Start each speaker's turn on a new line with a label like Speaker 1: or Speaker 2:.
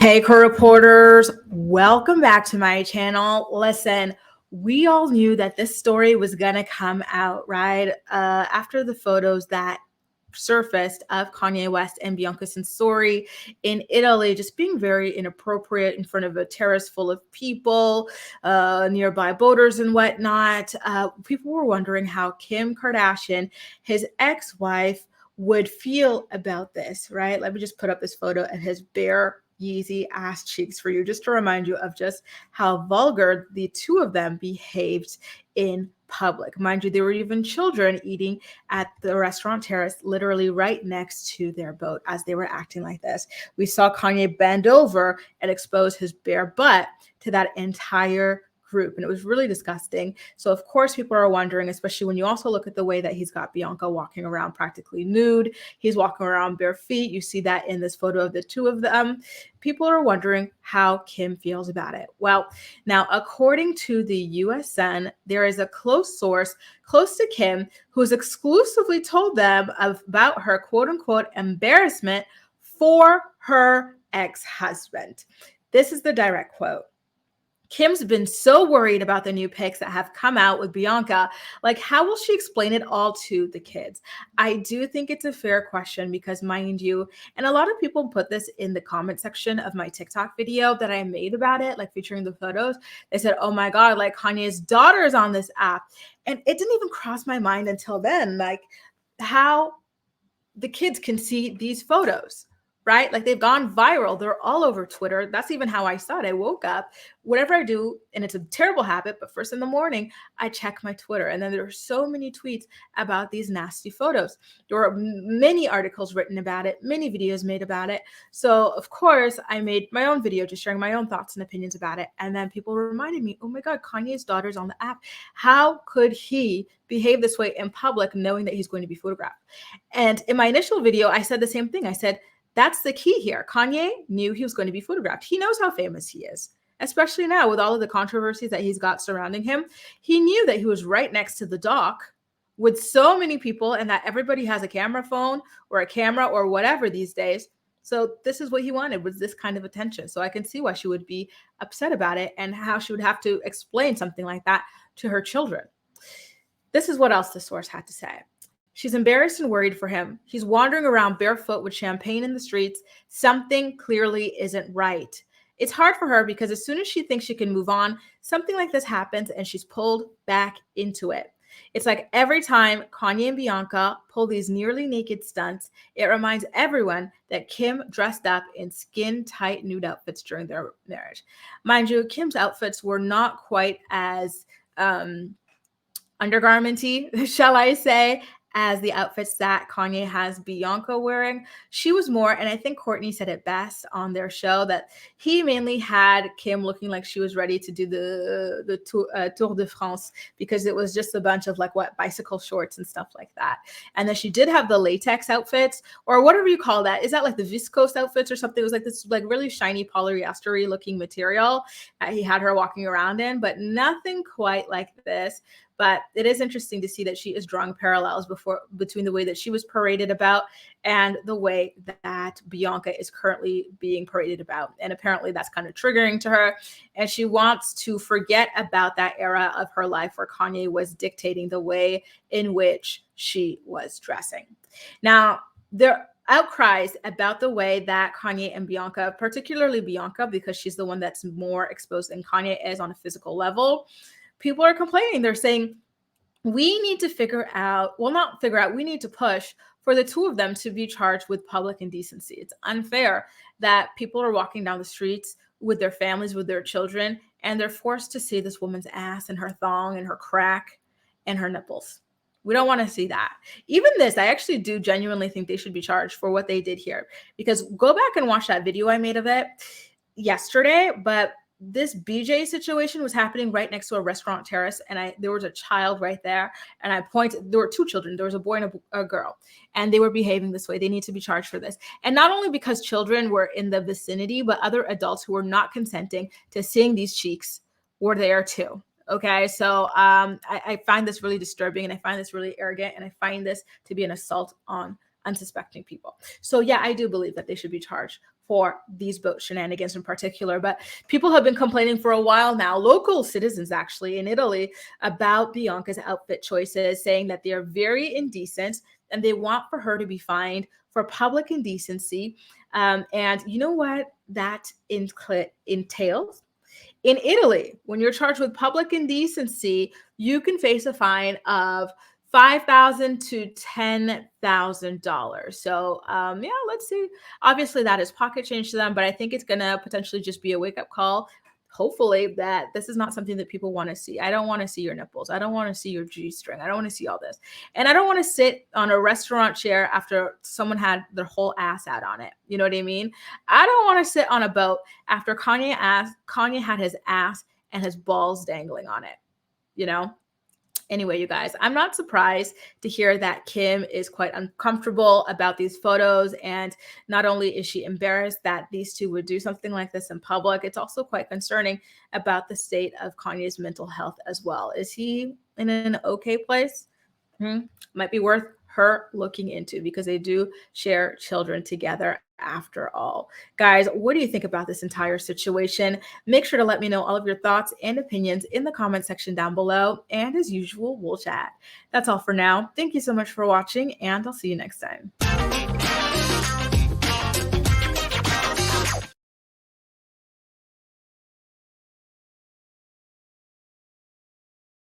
Speaker 1: Hey, co-reporters, welcome back to my channel. Listen, we all knew that this story was gonna come out, right? After the photos that surfaced of Kanye West and Bianca Censori in Italy, just being very inappropriate in front of a terrace full of people, nearby boaters and whatnot. People were wondering how Kim Kardashian, his ex-wife, would feel about this, right? Let me just put up this photo of his bare Yeezy ass cheeks for you, just to remind you of just how vulgar the two of them behaved in public. Mind you, there were even children eating at the restaurant terrace, literally right next to their boat as they were acting like this. We saw Kanye bend over and expose his bare butt to that entire group, and it was really disgusting. So of course people are wondering, especially when you also look at the way that he's got Bianca walking around practically nude. He's walking around bare feet. You see that in this photo of the two of them. People are wondering how Kim feels about it. Well, now according to the USN, there is a close source close to Kim who has exclusively told them about her quote unquote embarrassment for her ex-husband. This is the direct quote. Kim's been so worried about the new pics that have come out with Bianca. Like, how will she explain it all to the kids? I do think it's a fair question because, mind you, and a lot of people put this in the comment section of my TikTok video that I made about it, like featuring the photos. They said, oh my God, like Kanye's daughter is on this app. And it didn't even cross my mind until then, like how the kids can see these photos, right? Like they've gone viral. They're all over Twitter. That's even how I saw it. I woke up, whatever I do, and it's a terrible habit, but first in the morning, I check my Twitter. And then there are so many tweets about these nasty photos. There were many articles written about it, many videos made about it. So of course, I made my own video just sharing my own thoughts and opinions about it. And then people reminded me, oh my God, Kanye's daughter's on the app. How could he behave this way in public knowing that he's going to be photographed? And in my initial video, I said the same thing. I said, that's the key here. Kanye knew he was going to be photographed. He knows how famous he is, especially now with all of the controversies that he's got surrounding him. He knew that he was right next to the dock with so many people and that everybody has a camera phone or a camera or whatever these days. So this is what he wanted, was this kind of attention. So I can see why she would be upset about it and how she would have to explain something like that to her children. This is what else the source had to say. She's embarrassed and worried for him. He's wandering around barefoot with champagne in the streets. Something clearly isn't right. It's hard for her because as soon as she thinks she can move on, something like this happens and she's pulled back into it. It's like every time Kanye and Bianca pull these nearly naked stunts, it reminds everyone that Kim dressed up in skin-tight nude outfits during their marriage. Mind you, Kim's outfits were not quite as undergarmenty, shall I say, as the outfits that Kanye has Bianca wearing. She was more, and I think Courtney said it best on their show, that he mainly had Kim looking like she was ready to do the Tour de France, because it was just a bunch of like bicycle shorts and stuff like that. And then she did have the latex outfits, or whatever you call that. Is that like the viscose outfits or something? It was like this like really shiny polyester looking material that he had her walking around in, but nothing quite like this. But it is interesting to see that she is drawing parallels between the way that she was paraded about and the way that Bianca is currently being paraded about. And apparently that's kind of triggering to her. And she wants to forget about that era of her life where Kanye was dictating the way in which she was dressing. Now, there are outcries about the way that Kanye and Bianca, particularly Bianca, because she's the one that's more exposed than Kanye is on a physical level. People are complaining. They're saying, we need to we need to push for the two of them to be charged with public indecency. It's unfair that people are walking down the streets with their families, with their children, and they're forced to see this woman's ass and her thong and her crack and her nipples. We don't want to see that. Even this, I actually do genuinely think they should be charged for what they did here, because go back and watch that video I made of it yesterday, but this BJ situation was happening right next to a restaurant terrace, and there was a child right there, and I pointed. There were two children. There was a boy and a girl, and they were behaving this way. They need to be charged for this, and not only because children were in the vicinity, but other adults who were not consenting to seeing these cheeks were there too. Okay, so I find this really disturbing, and I find this really arrogant, and I find this to be an assault on unsuspecting people. So yeah, I do believe that they should be charged for these boat shenanigans in particular. But people have been complaining for a while now, local citizens actually in Italy, about Bianca's outfit choices, saying that they are very indecent and they want for her to be fined for public indecency. And you know what that entails? In Italy, when you're charged with public indecency, you can face a fine of $5,000 to $10,000. So, yeah, let's see. Obviously, that is pocket change to them, but I think it's going to potentially just be a wake up call. Hopefully, that this is not something that people want to see. I don't want to see your nipples. I don't want to see your G string. I don't want to see all this. And I don't want to sit on a restaurant chair after someone had their whole ass out on it. You know what I mean? I don't want to sit on a boat after Kanye had his ass and his balls dangling on it, you know? Anyway, you guys, I'm not surprised to hear that Kim is quite uncomfortable about these photos. And not only is she embarrassed that these two would do something like this in public, it's also quite concerning about the state of Kanye's mental health as well. Is he in an okay place? Might be worth her looking into, because they do share children together after all. Guys, what do you think about this entire situation? Make sure to let me know all of your thoughts and opinions in the comment section down below. And as usual, we'll chat. That's all for now. Thank you so much for watching, and I'll see you next time.